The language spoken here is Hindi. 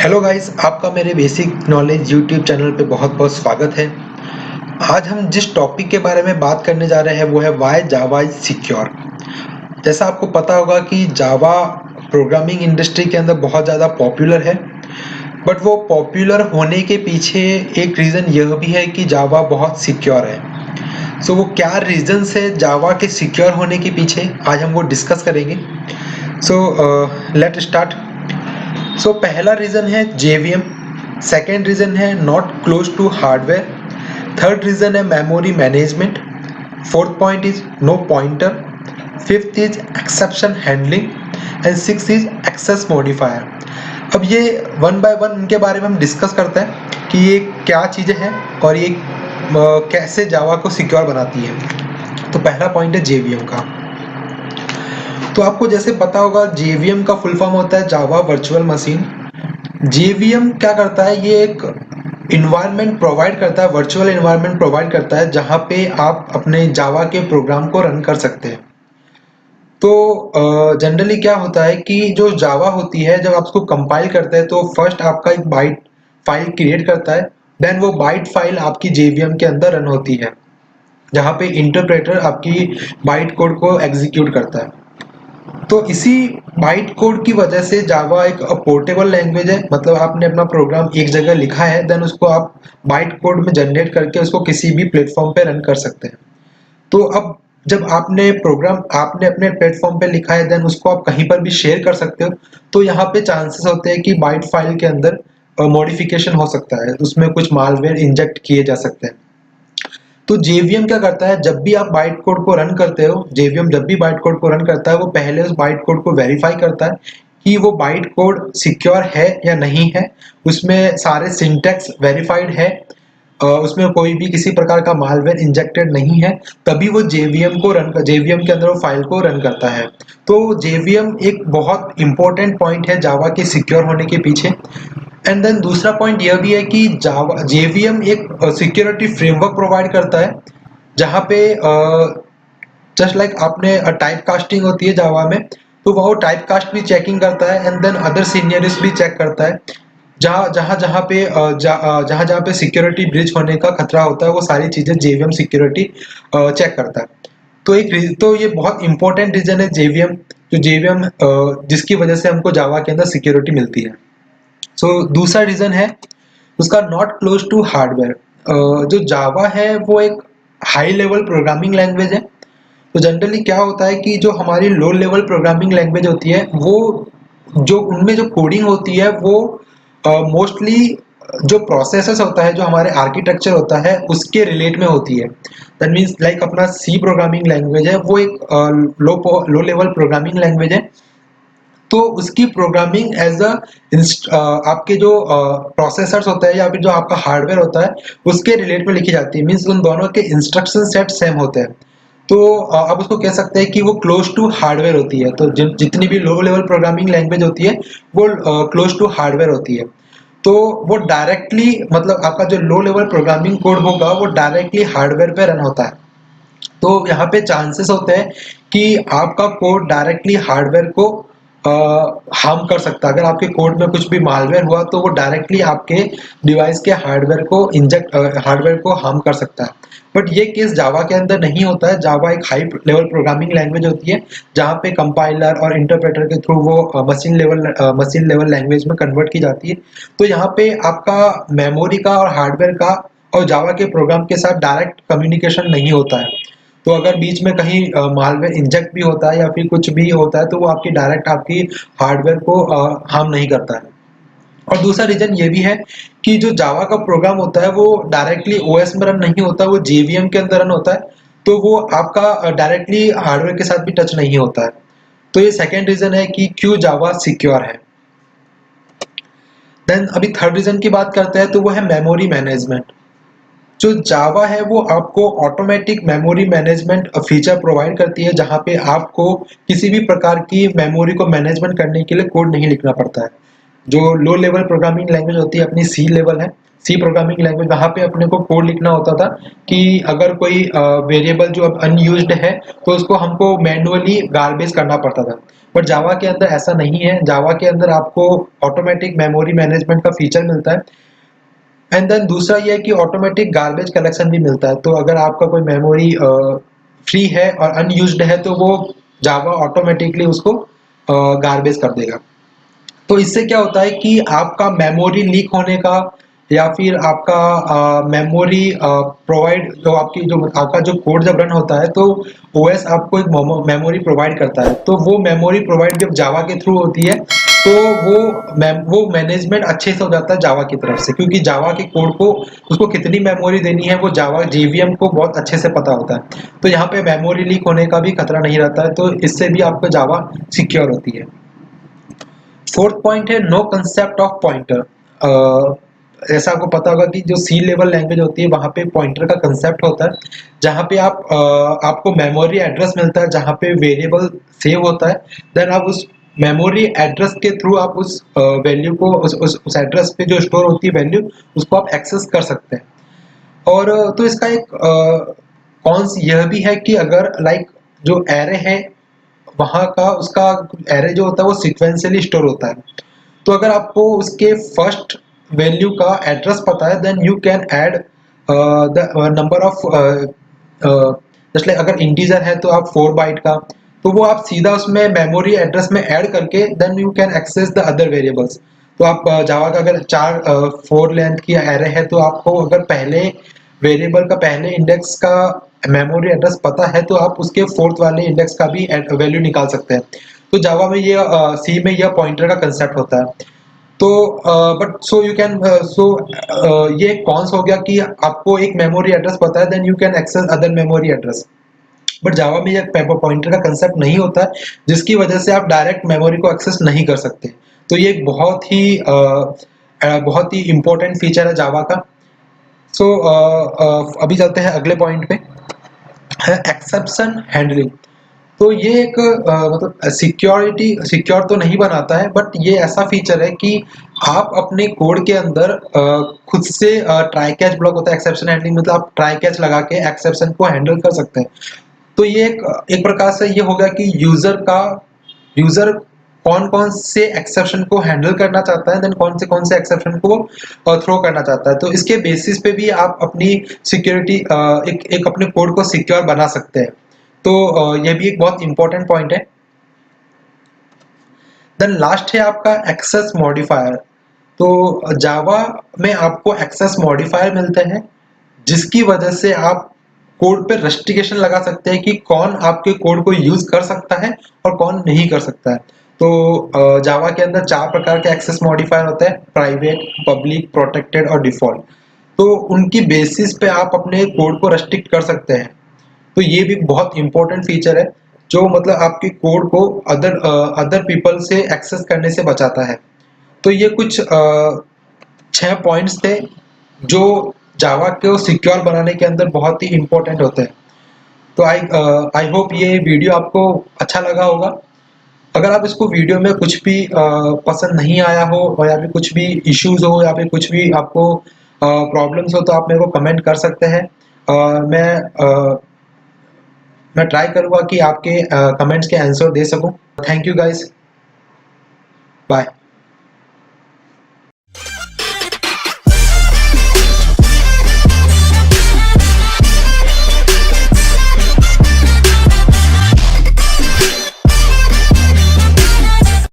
हेलो गाइस, आपका मेरे बेसिक नॉलेज यूट्यूब चैनल पे बहुत बहुत स्वागत है। आज हम जिस टॉपिक के बारे में बात करने जा रहे हैं वो है व्हाई जावा इज सिक्योर। जैसा आपको पता होगा कि जावा प्रोग्रामिंग इंडस्ट्री के अंदर बहुत ज़्यादा पॉपुलर है, बट वो पॉपुलर होने के पीछे एक रीज़न यह भी है कि जावा बहुत सिक्योर है। सो वो क्या रीजंस है जावा के सिक्योर होने के पीछे, आज हम वो डिस्कस करेंगे। So let start. सो पहला रीज़न है JVM, सेकेंड रीज़न है not close to hardware, third reason है memory management, fourth point is no pointer, fifth is exception handling and six is access modifier. अब ये वन बाय वन उनके बारे में हम डिस्कस करते हैं कि ये क्या चीज़ें हैं और ये कैसे जावा को सिक्योर बनाती है। तो पहला पॉइंट है JVM का। तो आपको जैसे पता होगा JVM का फुल फॉर्म होता है जावा वर्चुअल मशीन। JVM क्या करता है, ये एक इन्वायरमेंट प्रोवाइड करता है, वर्चुअल इन्वायरमेंट प्रोवाइड करता है जहाँ पे आप अपने जावा के प्रोग्राम को रन कर सकते हैं। तो जनरली क्या होता है कि जो जावा होती है जब आप उसको कंपाइल करते हैं तो फर्स्ट आपका एक बाइट फाइल क्रिएट करता है, देन वो बाइट फाइल आपकी JVM के अंदर रन होती है जहाँ पे इंटरप्रेटर आपकी बाइट कोड को एग्जीक्यूट करता है। तो इसी बाइट कोड की वजह से जावा एक पोर्टेबल लैंग्वेज है, मतलब आपने अपना प्रोग्राम एक जगह लिखा है, देन उसको आप बाइट कोड में जनरेट करके उसको किसी भी प्लेटफॉर्म पे रन कर सकते हैं। तो अब जब आपने प्रोग्राम आपने अपने प्लेटफॉर्म पे लिखा है, देन उसको आप कहीं पर भी शेयर कर सकते हो। तो यहाँ पे चांसेस होते हैं कि बाइट फाइल के अंदर मॉडिफिकेशन हो सकता है, उसमें कुछ मालवेयर इंजेक्ट किए जा सकते हैं। तो JVM क्या करता है, जब भी आप बाइट कोड को रन करते हो, JVM जब भी बाइट कोड को रन करता है वो पहले उस बाइट कोड को वेरीफाई करता है कि वो बाइट कोड सिक्योर है या नहीं है, उसमें सारे सिंटैक्स वेरीफाइड है, उसमें कोई भी किसी प्रकार का मालवेयर इंजेक्टेड नहीं है, तभी वो JVM के अंदर वो फाइल को रन करता है। तो JVM एक बहुत इंपॉर्टेंट पॉइंट है जावा के सिक्योर होने के पीछे। एंड देन दूसरा पॉइंट यह भी है कि जावा JVM एक सिक्योरिटी फ्रेमवर्क प्रोवाइड करता है जहाँ पे जस्ट लाइक आपने टाइप कास्टिंग होती है जावा में, तो वो टाइप कास्ट भी चेकिंग करता है एंड देन अदर सीनियरिटीज भी चेक करता है। जहाँ जहाँ पे सिक्योरिटी ब्रीच होने का खतरा होता है वो सारी चीज़ें JVM सिक्योरिटी चेक करता है। तो ये बहुत इंपॉर्टेंट रीजन है JVM, जो JVM जिसकी वजह से हमको जावा के अंदर सिक्योरिटी मिलती है। दूसरा रीजन है उसका नॉट क्लोज टू हार्डवेयर। जो जावा है वो एक हाई लेवल प्रोग्रामिंग लैंग्वेज है। तो जनरली क्या होता है कि जो हमारी लो लेवल प्रोग्रामिंग लैंग्वेज होती है वो जो उनमें जो कोडिंग होती है वो मोस्टली जो प्रोसेसेस होता है, जो हमारे आर्किटेक्चर होता है उसके रिलेट में होती है। दैट मीन्स लाइक अपना C प्रोग्रामिंग लैंग्वेज है वो एक लो लेवल प्रोग्रामिंग लैंग्वेज है। तो उसकी प्रोग्रामिंग एज आपके जो प्रोसेसर्स होता है या फिर जो आपका हार्डवेयर होता है उसके रिलेट में लिखी जाती है, मीन्स उन दोनों के इंस्ट्रक्शन सेट सेम होते हैं। तो आप उसको कह सकते हैं कि वो क्लोज टू हार्डवेयर होती है। तो जितनी भी लो लेवल प्रोग्रामिंग लैंग्वेज होती है वो क्लोज टू हार्डवेयर होती है। तो वो डायरेक्टली मतलब आपका जो लो लेवल प्रोग्रामिंग कोड होगा वो डायरेक्टली हार्डवेयर पे रन होता है। तो यहाँ पे चांसेस होते हैं कि आपका कोड डायरेक्टली हार्डवेयर को हार्म कर सकता है। अगर आपके कोड में कुछ भी मालवेयर हुआ तो वो डायरेक्टली आपके डिवाइस के हार्डवेयर को हार्म कर सकता है। बट ये केस जावा के अंदर नहीं होता है। जावा एक हाई लेवल प्रोग्रामिंग लैंग्वेज होती है जहाँ पे कंपाइलर और इंटरप्रेटर के थ्रू वो मशीन लेवल लैंग्वेज में कन्वर्ट की जाती है। तो यहाँ पे आपका मेमोरी का और हार्डवेयर का और जावा के प्रोग्राम के साथ डायरेक्ट कम्युनिकेशन नहीं होता है। तो अगर बीच में कहीं मालवेयर इंजेक्ट भी होता है या फिर कुछ भी होता है तो वो आपकी हार्डवेयर को हार्म नहीं करता है। और दूसरा रीजन ये भी है कि जो जावा का प्रोग्राम होता है वो डायरेक्टली OS में रन नहीं होता, वो JVM के अंदर रन होता है। तो वो आपका डायरेक्टली हार्डवेयर के साथ भी टच नहीं होता है। तो ये सेकेंड रीजन है कि क्यों जावा सिक्योर है। देन अभी थर्ड रीजन की बात करते हैं तो वो है मेमोरी मैनेजमेंट। जो जावा है वो आपको automatic memory management feature provide करती है जहाँ पे आपको किसी भी प्रकार की मेमोरी को मैनेजमेंट करने के लिए कोड नहीं लिखना पड़ता है। जो लो लेवल प्रोग्रामिंग लैंग्वेज होती है अपनी C लेवल है, सी प्रोग्रामिंग लैंग्वेज, वहाँ पे अपने को कोड लिखना होता था कि अगर कोई वेरिएबल जो अब अनयूज्ड है तो उसको हमको मैन्युअली गार्बेज करना पड़ता था। बट जावा के अंदर ऐसा नहीं है। जावा के अंदर आपको ऑटोमेटिक मेमोरी मैनेजमेंट का फीचर मिलता है। एंड देन दूसरा ये है कि ऑटोमेटिक गार्बेज कलेक्शन भी मिलता है। तो अगर आपका कोई मेमोरी फ्री है और अनयूज्ड है तो वो जावा ऑटोमेटिकली उसको गार्बेज कर देगा। तो इससे क्या होता है कि आपका मेमोरी लीक होने का या फिर आपका मेमोरी प्रोवाइड जो आपकी जो आपका जो कोड जब रन होता है तो ओएस आपको एक मेमोरी प्रोवाइड करता है। तो वो मेमोरी प्रोवाइड जब जावा के थ्रू होती है तो वो मैनेजमेंट अच्छे से हो जाता है जावा की तरफ से, क्योंकि जावा के कोड को उसको कितनी मेमोरी देनी है वो जावा जेवीएम को बहुत अच्छे से पता होता है। तो यहाँ पे मेमोरी लीक होने का भी खतरा नहीं रहता है, तो इससे भी आपका जावा सिक्योर होती है। फोर्थ पॉइंट है नो कंसेप्ट ऑफ पॉइंटर। ऐसा आपको पता होगा कि जो सी लेवल लैंग्वेज होती है वहाँ पे पॉइंटर का कंसेप्ट होता है, जहाँ पे आपको मेमोरी एड्रेस मिलता है जहाँ पे वेरिएबल सेव होता है। देन आप उस मेमोरी एड्रेस के थ्रू आप उस वैल्यू को उस एड्रेस पे जो स्टोर होती है वैल्यू उसको आप एक्सेस कर सकते हैं। और तो इसका एक कॉन्स यह भी है कि अगर लाइक जो एरे है वहाँ का उसका एरे जो होता है वो सीक्वेंशियली स्टोर होता है। तो अगर आपको उसके फर्स्ट वैल्यू का एड्रेस पता है then you can add the number of जैसे अगर इंटीजर है तो आप 4 बाइट का, तो वो आप सीधा उसमें मेमोरी एड्रेस में ऐड करके then you can access the other variables. तो आप जावा का अगर 4 लेंथ की एरे है तो आपको अगर पहले वेरिएबल का पहले इंडेक्स का मेमोरी एड्रेस पता है तो आप उसके फोर्थ वाले इंडेक्स का भी वैल्यू निकाल सकते हैं। तो जावा में ये सी में यह पॉइंटर का कंसेप्ट होता है। तो but so you can so ये कौन सा हो गया कि आपको एक मेमोरी एड्रेस पता है then you can access other memory address. But Java में ये पॉइंटर का कंसेप्ट नहीं होता है, जिसकी वजह से आप डायरेक्ट मेमोरी को एक्सेस नहीं कर सकते। तो ये एक बहुत ही इंपॉर्टेंट फीचर है जावा का। सो अभी चलते हैं अगले पॉइंट पे, है एक्सेप्शन हैंडलिंग। तो ये एक मतलब सिक्योर तो नहीं बनाता है, बट ये ऐसा फीचर है कि आप अपने कोड के अंदर खुद से ट्राई कैच ब्लॉक होता है एक्सेप्शन हैंडलिंग, मतलब आप ट्राई कैच लगा के एक्सेप्शन को हैंडल कर सकते हैं। तो ये एक प्रकार से ये होगा कि यूजर कौन कौन से एक्सेप्शन को हैंडल करना चाहता है देन कौन से एक्सेप्शन को थ्रो करना चाहता है। तो इसके बेसिस पे भी आप अपनी सिक्योरिटी एक अपने कोड को सिक्योर बना सकते हैं। तो ये भी एक बहुत इंपॉर्टेंट पॉइंट है। देन लास्ट है आपका एक्सेस मॉडिफायर। तो जावा में आपको एक्सेस मॉडिफायर मिलते हैं जिसकी वजह से आप कोड पे रेस्ट्रिक्शन लगा सकते हैं कि कौन आपके कोड को यूज कर सकता है और कौन नहीं कर सकता है। तो जावा के अंदर 4 प्रकार के एक्सेस मॉडिफायर होते हैं, प्राइवेट, पब्लिक, प्रोटेक्टेड और डिफॉल्ट। तो उनकी बेसिस पे आप अपने कोड को रेस्ट्रिक्ट कर सकते हैं। तो ये भी बहुत इंपॉर्टेंट फीचर है जो मतलब आपके कोड को अदर पीपल से एक्सेस करने से बचाता है। तो ये कुछ 6 पॉइंट्स थे जो जावा को सिक्योर बनाने के अंदर बहुत ही इंपॉर्टेंट होते हैं। तो आई होप ये वीडियो आपको अच्छा लगा होगा। अगर आप इसको वीडियो में कुछ भी पसंद नहीं आया हो और या फिर कुछ भी इश्यूज हो या फिर कुछ भी आपको प्रॉब्लम्स हो तो आप मेरे को कमेंट कर सकते हैं। मैं ट्राई करूँगा कि आपके कमेंट्स के आंसर दे सकूं। Thank you guys, bye.